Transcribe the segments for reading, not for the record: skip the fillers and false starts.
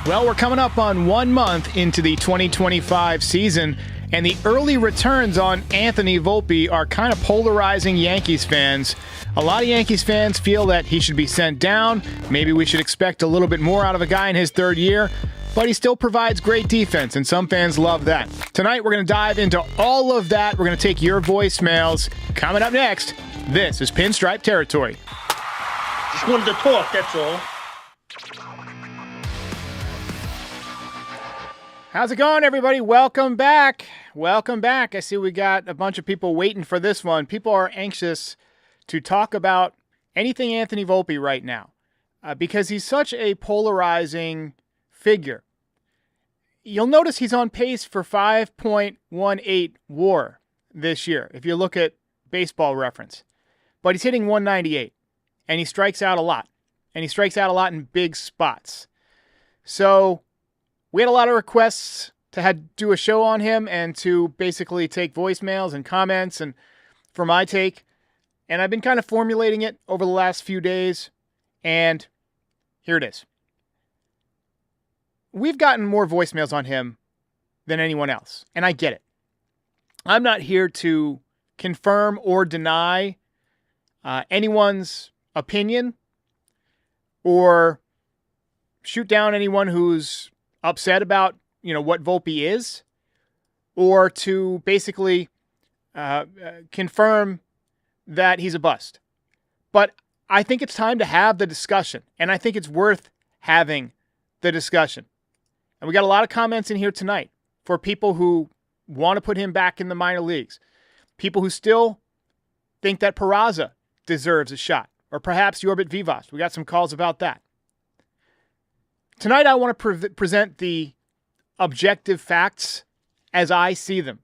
Well, we're coming up on 1 month into the 2025 season, and the early returns on Anthony Volpe are kind of polarizing Yankees fans. A lot of Yankees fans feel that he should be sent down. Maybe we should expect a little bit more out of a guy in his third year, but he still provides great defense, and some fans love that. Tonight, we're going to dive into all of that. We're going to take your voicemails. Coming up next, this is Pinstripe Territory. Just wanted to talk, that's all. How's it going, everybody? Welcome back. Welcome back. I see we got a bunch of people waiting for this one. People are anxious to talk about anything Anthony Volpe right now because he's such a polarizing figure. You'll notice he's on pace for 5.18 WAR this year, if you look at Baseball Reference. But he's hitting 198, and he strikes out a lot. And he strikes out a lot in big spots. So we had a lot of requests to do a show on him and to basically take voicemails and comments and for my take. And I've been kind of formulating it over the last few days. And here it is. We've gotten more voicemails on him than anyone else. And I get it. I'm not here to confirm or deny anyone's opinion or shoot down anyone who's upset about, what Volpe is, or to basically confirm that he's a bust. But I think it's time to have the discussion, and I think it's worth having the discussion. And we got a lot of comments in here tonight for people who want to put him back in the minor leagues, people who still think that Peraza deserves a shot, or perhaps Yorbit Vivas. We got some calls about that. Tonight, I want to present the objective facts as I see them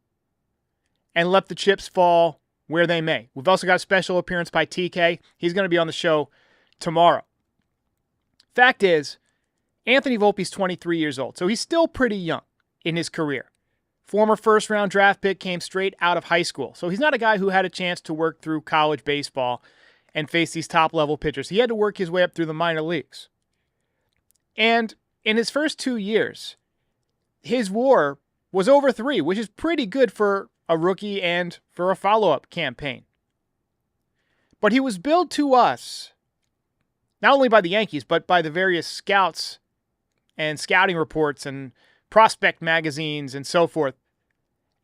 and let the chips fall where they may. We've also got a special appearance by TK. He's going to be on the show tomorrow. Fact is, Anthony Volpe's 23 years old, so he's still pretty young in his career. Former first-round draft pick, came straight out of high school. So he's not a guy who had a chance to work through college baseball and face these top-level pitchers. He had to work his way up through the minor leagues. And in his first 2 years, his WAR was over 3, which is pretty good for a rookie and for a follow-up campaign. But he was billed to us, not only by the Yankees, but by the various scouts and scouting reports and prospect magazines and so forth,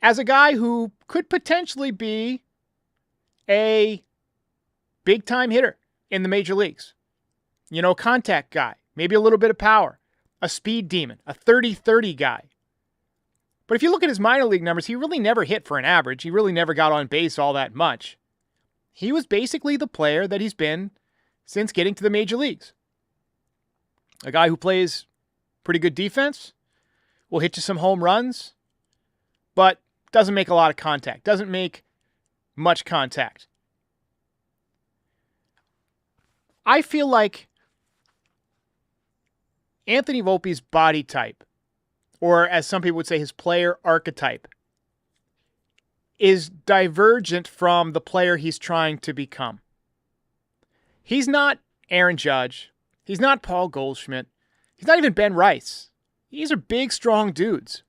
as a guy who could potentially be a big-time hitter in the major leagues. Contact guy. Maybe a little bit of power, a speed demon, a 30-30 guy. But if you look at his minor league numbers, he really never hit for an average. He really never got on base all that much. He was basically the player that he's been since getting to the major leagues. A guy who plays pretty good defense, will hit you some home runs, but doesn't make a lot of contact, doesn't make much contact. I feel like Anthony Volpe's body type, or as some people would say, his player archetype, is divergent from the player he's trying to become. He's not Aaron Judge. He's not Paul Goldschmidt. He's not even Ben Rice. These are big, strong dudes.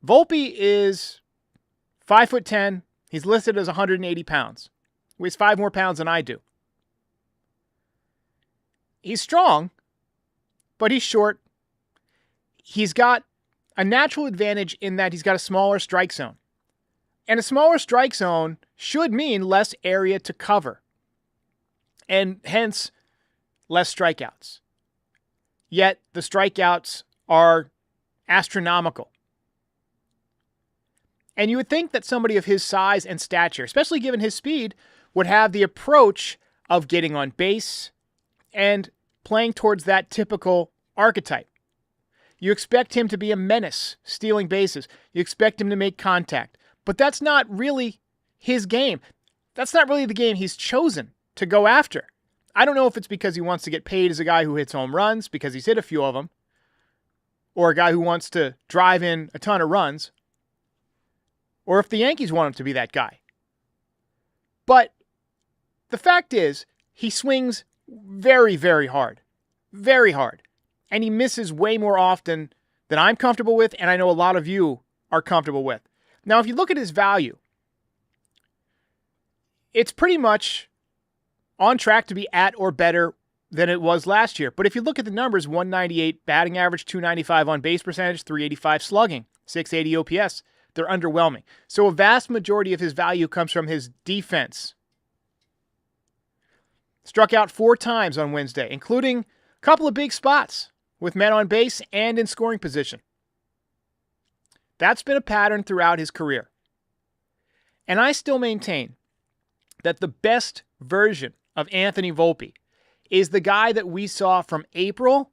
Volpe is 5'10". He's listed as 180 pounds. Weighs 5 more pounds than I do. He's strong, but he's short. He's got a natural advantage in that he's got a smaller strike zone. And a smaller strike zone should mean less area to cover. And hence, less strikeouts. Yet, the strikeouts are astronomical. And you would think that somebody of his size and stature, especially given his speed, would have the approach of getting on base and playing towards that typical archetype. You expect him to be a menace, stealing bases. You expect him to make contact. But that's not really his game. That's not really the game he's chosen to go after. I don't know if it's because he wants to get paid as a guy who hits home runs, because he's hit a few of them, or a guy who wants to drive in a ton of runs, or if the Yankees want him to be that guy. But the fact is, he swings very, very hard. Very hard. And he misses way more often than I'm comfortable with, and I know a lot of you are comfortable with. Now, if you look at his value, it's pretty much on track to be at or better than it was last year. But if you look at the numbers, 198 batting average, 295 on base percentage, 385 slugging, 680 OPS, they're underwhelming. So a vast majority of his value comes from his defense. Struck out 4 times on Wednesday, including a couple of big spots with men on base and in scoring position. That's been a pattern throughout his career. And I still maintain that the best version of Anthony Volpe is the guy that we saw from April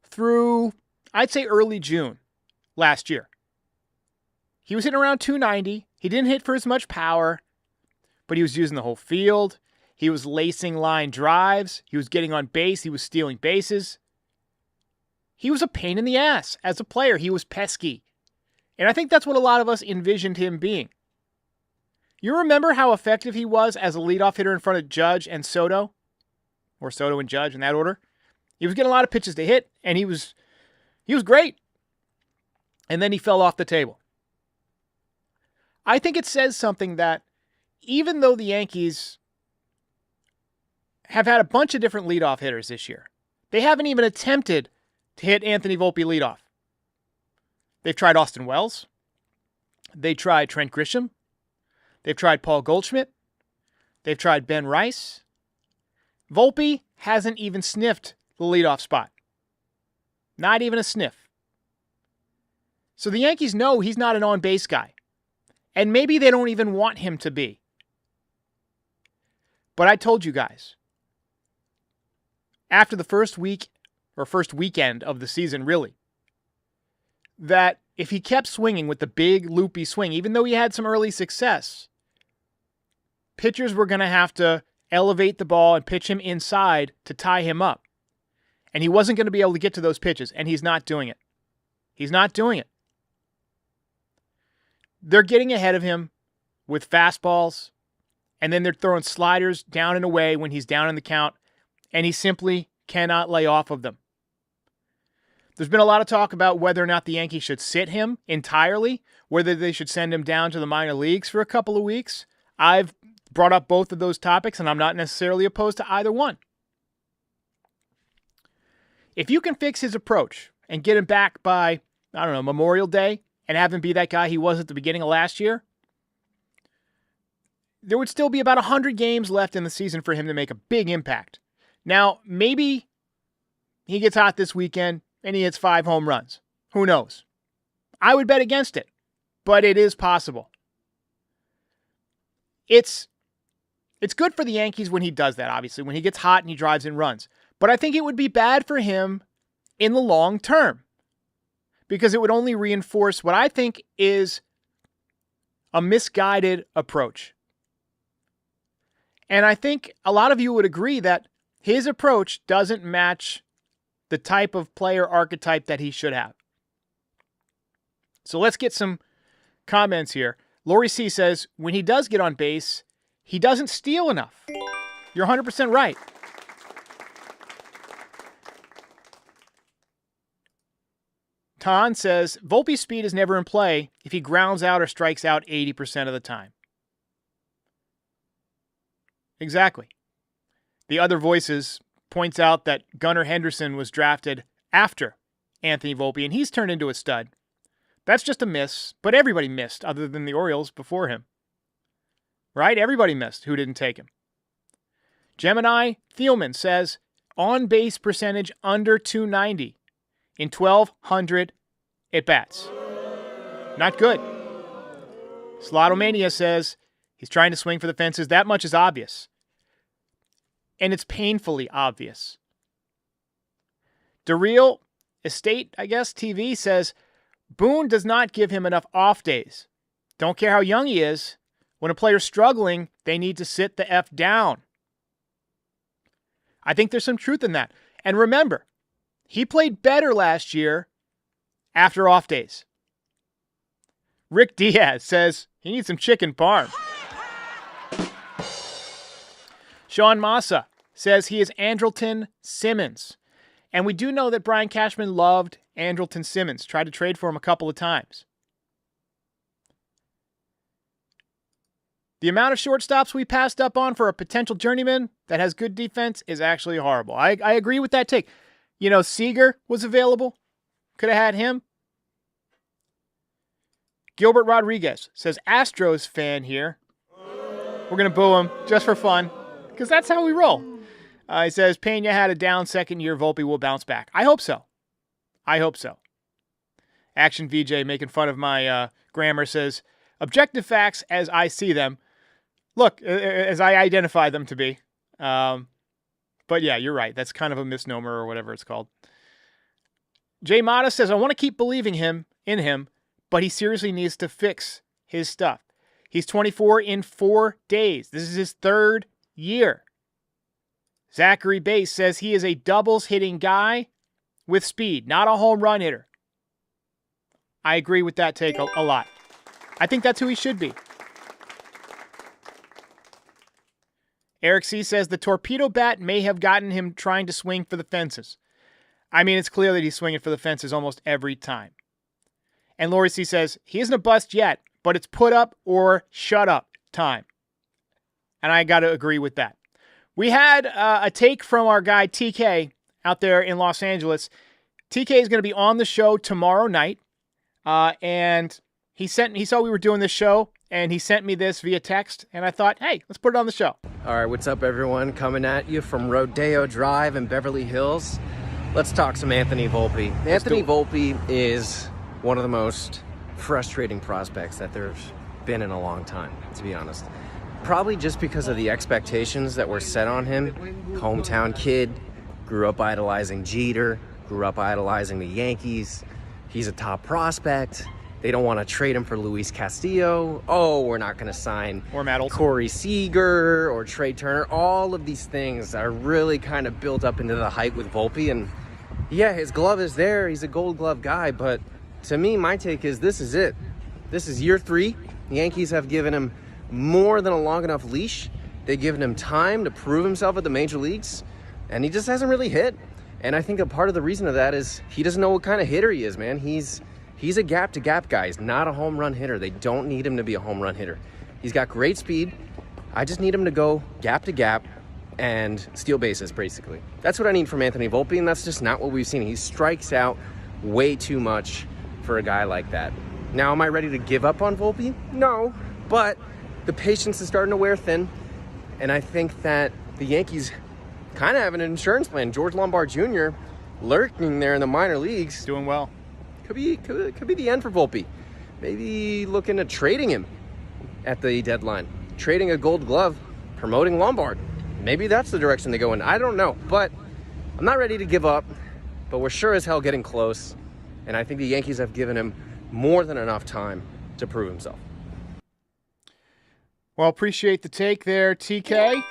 through, I'd say, early June last year. He was hitting around 290. He didn't hit for as much power, but he was using the whole field. He was lacing line drives. He was getting on base. He was stealing bases. He was a pain in the ass as a player. He was pesky. And I think that's what a lot of us envisioned him being. You remember how effective he was as a leadoff hitter in front of Judge and Soto? Or Soto and Judge in that order. He was getting a lot of pitches to hit, and he was great. And then he fell off the table. I think it says something that even though the Yankees have had a bunch of different leadoff hitters this year, they haven't even attempted to hit Anthony Volpe leadoff. They've tried Austin Wells. They tried Trent Grisham. They've tried Paul Goldschmidt. They've tried Ben Rice. Volpe hasn't even sniffed the leadoff spot. Not even a sniff. So the Yankees know he's not an on-base guy. And maybe they don't even want him to be. But I told you guys, after the first week, or first weekend of the season, really, that if he kept swinging with the big loopy swing, even though he had some early success, pitchers were going to have to elevate the ball and pitch him inside to tie him up. And he wasn't going to be able to get to those pitches, and he's not doing it. He's not doing it. They're getting ahead of him with fastballs, and then they're throwing sliders down and away when he's down in the count, and he simply cannot lay off of them. There's been a lot of talk about whether or not the Yankees should sit him entirely, whether they should send him down to the minor leagues for a couple of weeks. I've brought up both of those topics, and I'm not necessarily opposed to either one. If you can fix his approach and get him back by, I don't know, Memorial Day, and have him be that guy he was at the beginning of last year, there would still be about 100 games left in the season for him to make a big impact. Now, maybe he gets hot this weekend and he hits 5 home runs. Who knows? I would bet against it, but it is possible. It's good for the Yankees when he does that, obviously, when he gets hot and he drives in runs. But I think it would be bad for him in the long term, because it would only reinforce what I think is a misguided approach. And I think a lot of you would agree that his approach doesn't match the type of player archetype that he should have. So let's get some comments here. Lori C says, when he does get on base, he doesn't steal enough. You're 100% right. Tan says, Volpe's speed is never in play if he grounds out or strikes out 80% of the time. Exactly. The Other Voices points out that Gunnar Henderson was drafted after Anthony Volpe, and he's turned into a stud. That's just a miss, but everybody missed other than the Orioles before him. Right? Everybody missed who didn't take him. Gemini Thielman says, on-base percentage under 290 in 1,200 at-bats. Not good. Slotomania says he's trying to swing for the fences. That much is obvious. And it's painfully obvious. DeReal Estate, I guess, TV says, Boone does not give him enough off days. Don't care how young he is. When a player's struggling, they need to sit the F down. I think there's some truth in that. And remember, he played better last year after off days. Rick Diaz says he needs some chicken parm. Sean Massa says he is Andrelton Simmons. And we do know that Brian Cashman loved Andrelton Simmons, tried to trade for him a couple of times. The amount of shortstops we passed up on for a potential journeyman that has good defense is actually horrible. I agree with that take. You know, Seager was available. Could have had him. Gilbert Rodriguez says, Astros fan here. We're going to boo him just for fun because that's how we roll. He says, Pena had a down second year. Volpe will bounce back. I hope so. I hope so. Action VJ making fun of my grammar says, objective facts as I see them. Look, as I identify them to be. But yeah, you're right. That's kind of a misnomer or whatever it's called. Jay Mata says, I want to keep believing in him, but he seriously needs to fix his stuff. He's 24 in 4 days. This is his 3rd year. Zachary Bass says he is a doubles hitting guy with speed, not a home run hitter. I agree with that take a lot. I think that's who he should be. Eric C. says the torpedo bat may have gotten him trying to swing for the fences. I mean, it's clear that he's swinging for the fences almost every time. And Lori C. says he isn't a bust yet, but it's put up or shut up time. And I got to agree with that. We had a take from our guy TK out there in Los Angeles. TK is going to be on the show tomorrow night. And he saw we were doing this show, and he sent me this via text, and I thought, hey, let's put it on the show. All right, what's up, everyone? Coming at you from Rodeo Drive in Beverly Hills. Let's talk some Anthony Volpe. Anthony Volpe is one of the most frustrating prospects that there's been in a long time, to be honest. Probably just because of the expectations that were set on him. Hometown kid, grew up idolizing Jeter, grew up idolizing the Yankees. He's a top prospect. They don't want to trade him for Luis Castillo. Oh, we're not going to sign or Matt Olson. Corey Seager or Trey Turner. All of these things are really kind of built up into the hype with Volpe. And yeah, his glove is there. He's a gold glove guy. But to me, my take is this is it. This is year 3. The Yankees have given him more than a long enough leash. They've given him time to prove himself at the major leagues. And he just hasn't really hit. And I think a part of the reason of that is he doesn't know what kind of hitter he is, man. He's a gap-to-gap guy. He's not a home run hitter. They don't need him to be a home run hitter. He's got great speed. I just need him to go gap-to-gap and steal bases, basically. That's what I need from Anthony Volpe, and that's just not what we've seen. He strikes out way too much for a guy like that. Now, am I ready to give up on Volpe? No, but the patience is starting to wear thin, and I think that the Yankees kind of have an insurance plan. George Lombard Jr. lurking there in the minor leagues. Doing well. Could be the end for Volpe. Maybe looking at trading him at the deadline. Trading a gold glove, promoting Lombard. Maybe that's the direction they go in. I don't know. But I'm not ready to give up. But we're sure as hell getting close. And I think the Yankees have given him more than enough time to prove himself. Well, appreciate the take there, TK.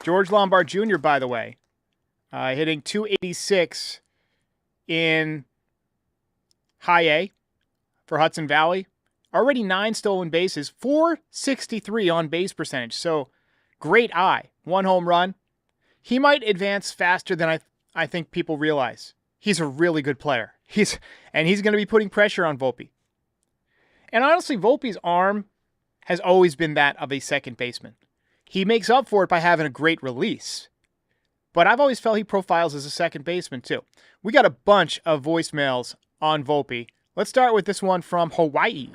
George Lombard Jr., by the way, hitting 286 in high A for Hudson Valley. Already 9 stolen bases, 463 on base percentage. So great eye. 1 home run. He might advance faster than I think people realize. He's a really good player. He's going to be putting pressure on Volpe. And honestly, Volpe's arm has always been that of a second baseman. He makes up for it by having a great release. But I've always felt he profiles as a second baseman, too. We got a bunch of voicemails on Volpe. Let's start with this one from Hawaii.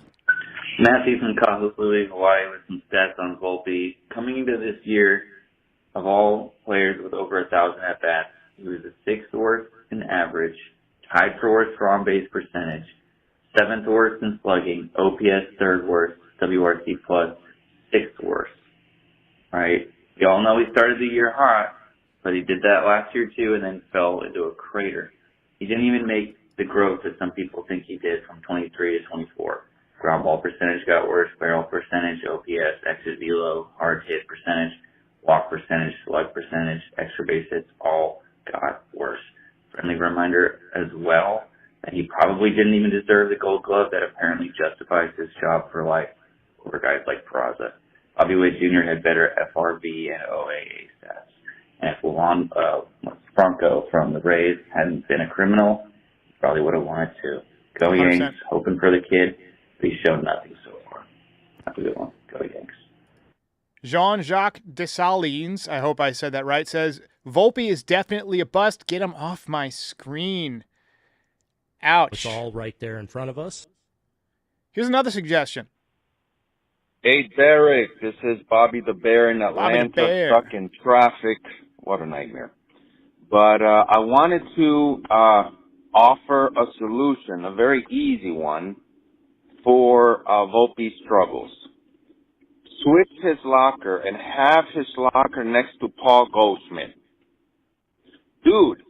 Matthew from Kahului, Hawaii, with some stats on Volpe. Coming into this year, of all players with over 1,000 at-bats, he was the 6th worst in average, tied for worst for on-base percentage, 7th worst in slugging, OPS 3rd worst, WRC plus 6th worst. Right? We all know he started the year hot, but he did that last year too and then fell into a crater. He didn't even make the growth that some people think he did from 23 to 24. Ground ball percentage got worse, barrel percentage, OPS, exit velo, hard hit percentage, walk percentage, slug percentage, extra base hits, all got worse. Friendly reminder as well that he probably didn't even deserve the gold glove that apparently justifies his job for life over guys like Peraza. Bobby Witt Jr. had better FRB and OAA stats. And if Franco from the Rays hadn't been a criminal, he probably would have wanted to. Go 100%. Yanks, hoping for the kid, but he's shown nothing so far. That's a good one. Go Yanks. Jean-Jacques Dessalines, I hope I said that right, says, Volpe is definitely a bust. Get him off my screen. Ouch. It's all right there in front of us. Here's another suggestion. Hey, Derek, this is Bobby the Bear in Atlanta, Bear. stuck in traffic. What a nightmare. But I wanted to offer a solution, a very easy one, for Volpe's struggles. Switch his locker and have his locker next to Paul Goldschmidt. Dude,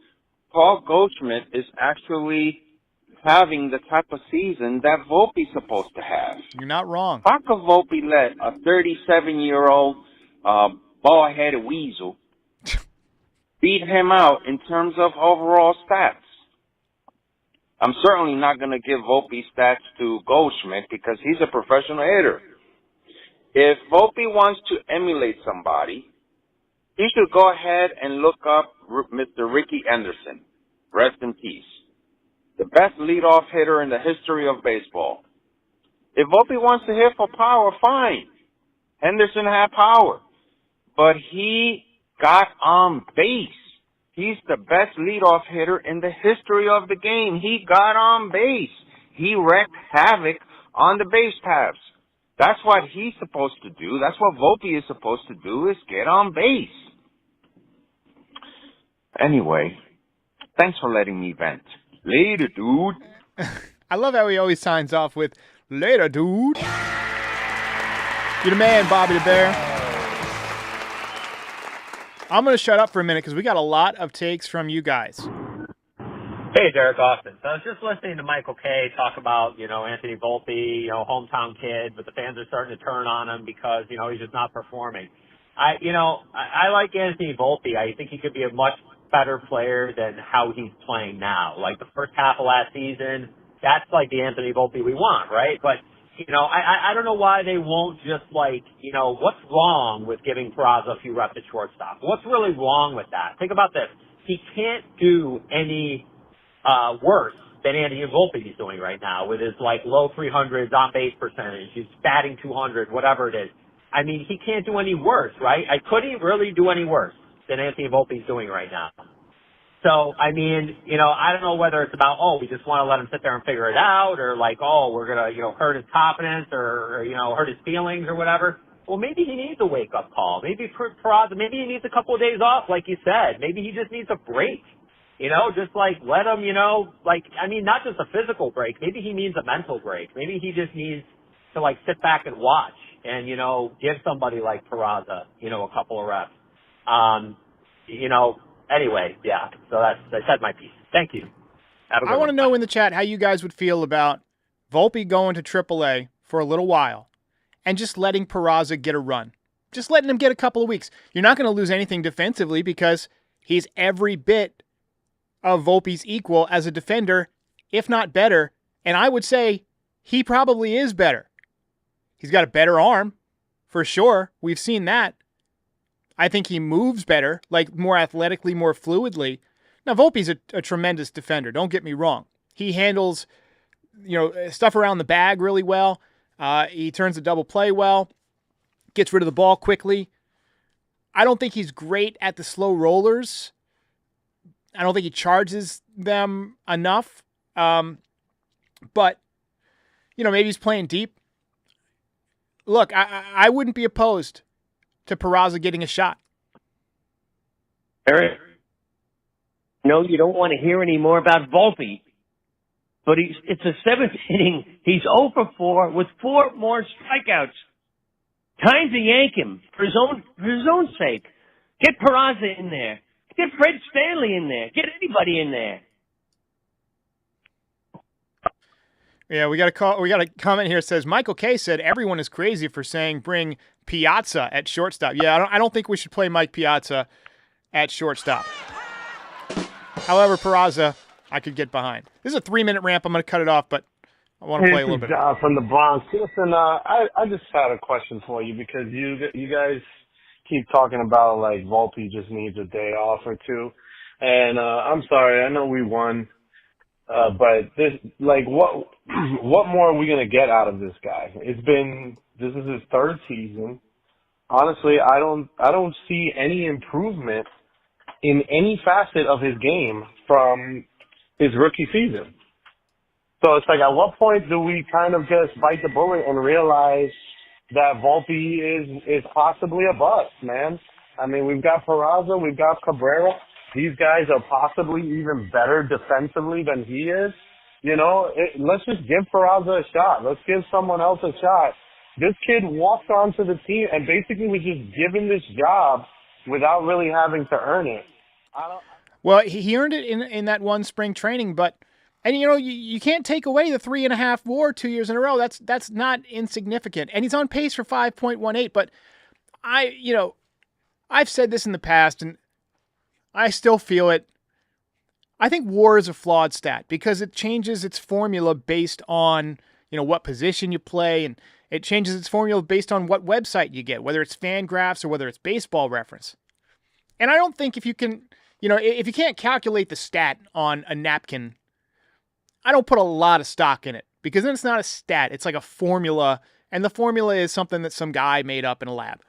Paul Goldschmidt is actually having the type of season that Volpe's supposed to have. You're not wrong. How could Volpe let a 37-year-old bald-headed weasel beat him out in terms of overall stats? I'm certainly not going to give Volpe stats to Goldschmidt because he's a professional hitter. If Volpe wants to emulate somebody, he should go ahead and look up Mr. Ricky Anderson. Rest in peace. The best leadoff hitter in the history of baseball. If Volpe wants to hit for power, fine. Henderson had power. But he got on base. He's the best leadoff hitter in the history of the game. He got on base. He wreaked havoc on the base paths. That's what he's supposed to do. That's what Volpe is supposed to do, is get on base. Anyway, thanks for letting me vent. Later, dude. I love how he always signs off with, later, dude. You're the man, Bobby the Bear. I'm going to shut up for a minute because we got a lot of takes from you guys. Hey, Derek Austin. So I was just listening to Michael Kay talk about, Anthony Volpe, hometown kid, but the fans are starting to turn on him because, he's just not performing. I like Anthony Volpe. I think he could be a much better player than how he's playing now. Like the first half of last season, that's like the Anthony Volpe we want, right? But, I don't know why they won't just what's wrong with giving Peraza a few reps at shortstop? What's really wrong with that? Think about this. He can't do any worse than Anthony Volpe is doing right now with his low 300s on base percentage. He's batting 200, whatever it is. I mean, he can't do any worse, right? Could he really do any worse than Anthony Volpe is doing right now? So, I mean, I don't know whether it's about, we just want to let him sit there and figure it out, or we're going to, hurt his confidence or hurt his feelings or whatever. Well, maybe he needs a wake-up call. Maybe Peraza, maybe he needs a couple of days off, like you said. Maybe he just needs a break. Just let him, not just a physical break. Maybe he needs a mental break. Maybe he just needs to sit back and watch and, give somebody like Peraza, a couple of reps. Anyway, yeah. So I said my piece. Thank you. I want to know in the chat how you guys would feel about Volpe going to AAA for a little while and just letting Peraza get a run. Just letting him get a couple of weeks. You're not going to lose anything defensively because he's every bit of Volpe's equal as a defender, if not better. And I would say he probably is better. He's got a better arm, for sure. We've seen that. I think he moves better, more athletically, more fluidly. Now, Volpe's a tremendous defender. Don't get me wrong. He handles, stuff around the bag really well. He turns the double play well, gets rid of the ball quickly. I don't think he's great at the slow rollers. I don't think he charges them enough. But, maybe he's playing deep. Look, I wouldn't be opposed to Peraza getting a shot. Eric, no, you don't want to hear any more about Volpe, but it's a seventh inning. He's 0 for 4 with 4 more strikeouts. Time to yank him for his own sake. Get Peraza in there. Get Fred Stanley in there. Get anybody in there. Yeah, we got a comment here that says Michael K said everyone is crazy for saying bring Piazza at shortstop. Yeah, I don't think we should play Mike Piazza at shortstop. However, Peraza, I could get behind. This is a 3-minute ramp. I'm going to cut it off, but I want to play a little bit. From the Bronx. Listen, I just had a question for you because you guys keep talking about like Volpe just needs a day off or two. And I'm sorry, I know we won, but this like what more are we gonna get out of this guy? This is his third season. Honestly, I don't see any improvement in any facet of his game from his rookie season. So it's like, at what point do we kind of just bite the bullet and realize that Volpe is possibly a bust, man? I mean, we've got Peraza, we've got Cabrera. These guys are possibly even better defensively than he is. You know, let's just give Peraza a shot. Let's give someone else a shot. This kid walked onto the team and basically was just given this job without really having to earn it. Well, he earned it in that one spring training, and you know, you can't take away the 3.5 WAR 2 years in a row. That's not insignificant. And he's on pace for 5.18, but I've said this in the past and I still feel it. I think WAR is a flawed stat because it changes its formula based on, you know, what position you play, and it changes its formula based on what website you get, whether it's Fangraphs or whether it's Baseball Reference. And I don't think if you can't calculate the stat on a napkin, I don't put a lot of stock in it because then it's not a stat. It's like a formula, and the formula is something that some guy made up in a lab.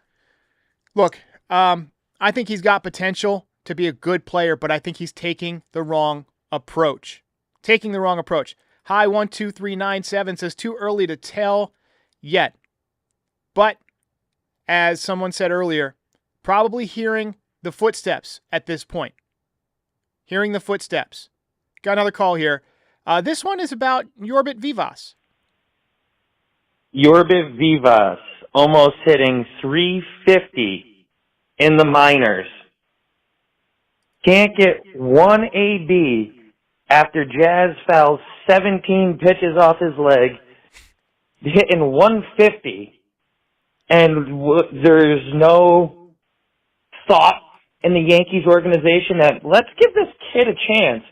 Look, I think he's got potential to be a good player, but I think he's taking the wrong approach. Hi, 12397 says too early to tell yet. But as someone said earlier, probably hearing the footsteps at this point. Got another call here. This one is about Yorbit Vivas. Yorbit Vivas almost hitting 350 in the minors. Can't get one AB after Jazz fouls 17 pitches off his leg, hitting 150, and there's no thought in the Yankees organization that let's give this kid a chance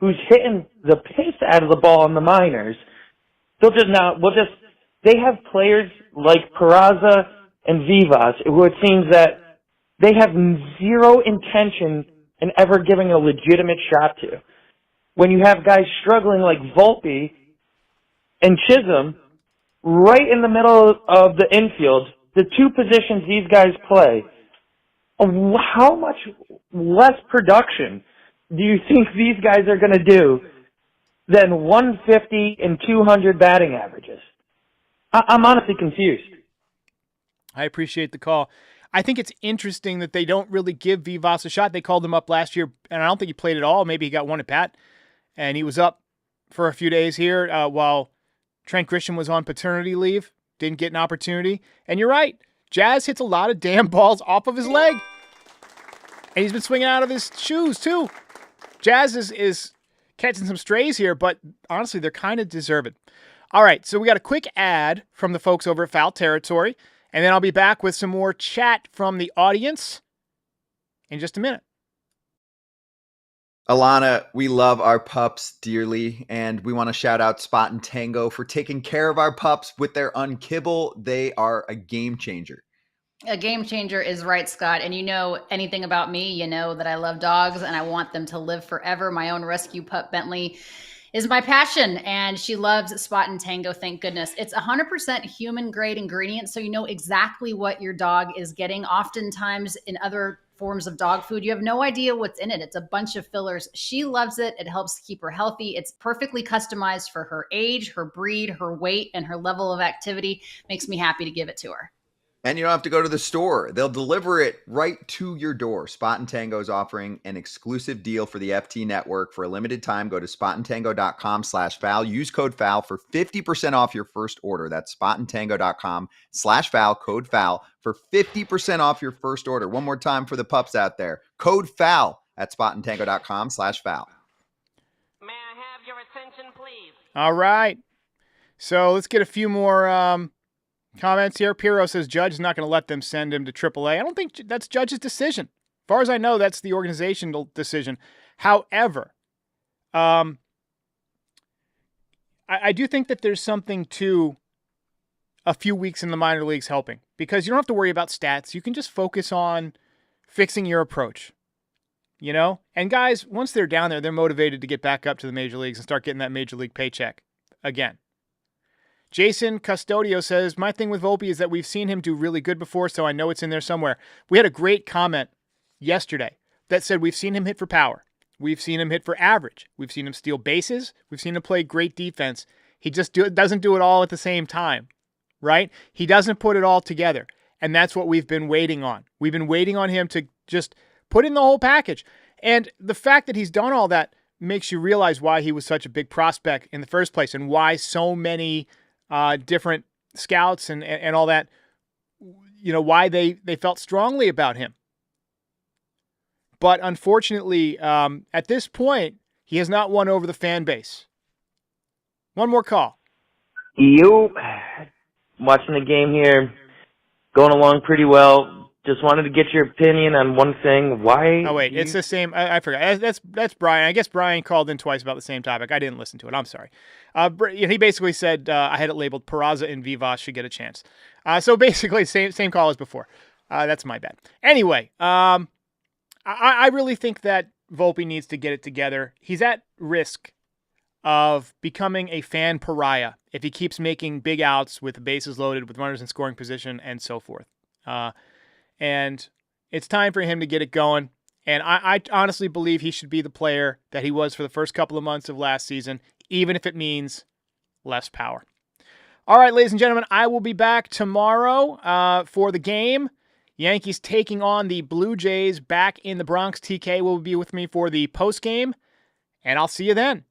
who's hitting the piss out of the ball in the minors. They have players like Peraza and Vivas who it seems that they have zero intention in ever giving a legitimate shot to. When you have guys struggling like Vulpi and Chisholm right in the middle of the infield, the two positions these guys play, how much less production do you think these guys are going to do than 150 and 200 batting averages? I'm honestly confused. I appreciate the call. I think it's interesting that they don't really give Vivas a shot. They called him up last year, and I don't think he played at all. Maybe he got one at bat, and he was up for a few days here while Trent Grisham was on paternity leave. Didn't get an opportunity. And you're right. Jazz hits a lot of damn balls off of his leg. And he's been swinging out of his shoes, too. Jazz is catching some strays here, but honestly, they're kind of deserved. All right, so we got a quick ad from the folks over at Foul Territory, and then I'll be back with some more chat from the audience in just a minute. Alana, we love our pups dearly, and we want to shout out Spot and Tango for taking care of our pups with their unkibble. They are a game changer. A game changer is right, Scott. And you know anything about me, you know that I love dogs and I want them to live forever. My own rescue pup, Bentley, is my passion, and she loves Spot and Tango, thank goodness. It's 100% human-grade ingredients, so you know exactly what your dog is getting. Oftentimes in other forms of dog food, you have no idea what's in it. It's a bunch of fillers. She loves it. It helps keep her healthy. It's perfectly customized for her age, her breed, her weight, and her level of activity. Makes me happy to give it to her. And you don't have to go to the store. They'll deliver it right to your door. Spot and Tango is offering an exclusive deal for the FT network. For a limited time, go to spotandtango.com/foul. Use code FOUL for 50% off your first order. That's spotandtango.com/foul, code FOUL for 50% off your first order. One more time for the pups out there. Code FOUL at spotandtango.com/foul. May I have your attention, please? All right. So let's get a few more comments here. Piro says Judge is not going to let them send him to AAA. I don't think that's Judge's decision. As far as I know, that's the organizational decision. However, I do think that there's something to a few weeks in the minor leagues helping, because you don't have to worry about stats. You can just focus on fixing your approach, you know? And guys, once they're down there, they're motivated to get back up to the major leagues and start getting that major league paycheck again. Jason Custodio says, my thing with Volpe is that we've seen him do really good before, so I know it's in there somewhere. We had a great comment yesterday that said we've seen him hit for power. We've seen him hit for average. We've seen him steal bases. We've seen him play great defense. He just doesn't do it all at the same time, right? He doesn't put it all together, and that's what we've been waiting on. We've been waiting on him to just put in the whole package. And the fact that he's done all that makes you realize why he was such a big prospect in the first place and why so many different scouts and all that, you know, why they felt strongly about him. But unfortunately, at this point, he has not won over the fan base. One more call. You watching the game here, going along pretty well. Just wanted to get your opinion on one thing. Why? Oh wait, it's the same. I forgot. That's Brian. I guess Brian called in twice about the same topic. I didn't listen to it. I'm sorry. He basically said I had it labeled Peraza and Vivas should get a chance. So basically, same call as before. That's my bad. Anyway, I really think that Volpe needs to get it together. He's at risk of becoming a fan pariah if he keeps making big outs with the bases loaded, with runners in scoring position, and so forth. And it's time for him to get it going. And I honestly believe he should be the player that he was for the first couple of months of last season, even if it means less power. All right, ladies and gentlemen, I will be back tomorrow for the game. Yankees taking on the Blue Jays back in the Bronx. TK will be with me for the post game, and I'll see you then.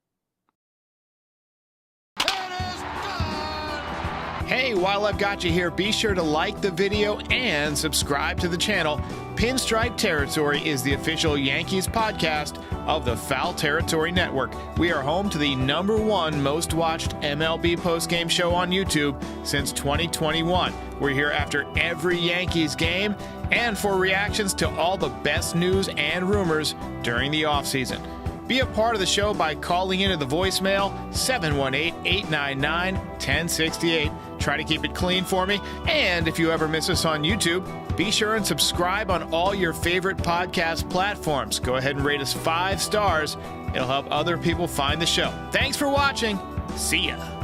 Hey, while I've got you here, be sure to like the video and subscribe to the channel. Pinstripe Territory is the official Yankees podcast of the Foul Territory Network. We are home to the #1 most watched MLB postgame show on YouTube since 2021. We're here after every Yankees game and for reactions to all the best news and rumors during the offseason. Be a part of the show by calling into the voicemail 718-899-1068. Try to keep it clean for me. And if you ever miss us on YouTube, be sure and subscribe on all your favorite podcast platforms. Go ahead and rate us 5 stars. It'll help other people find the show. Thanks for watching. See ya.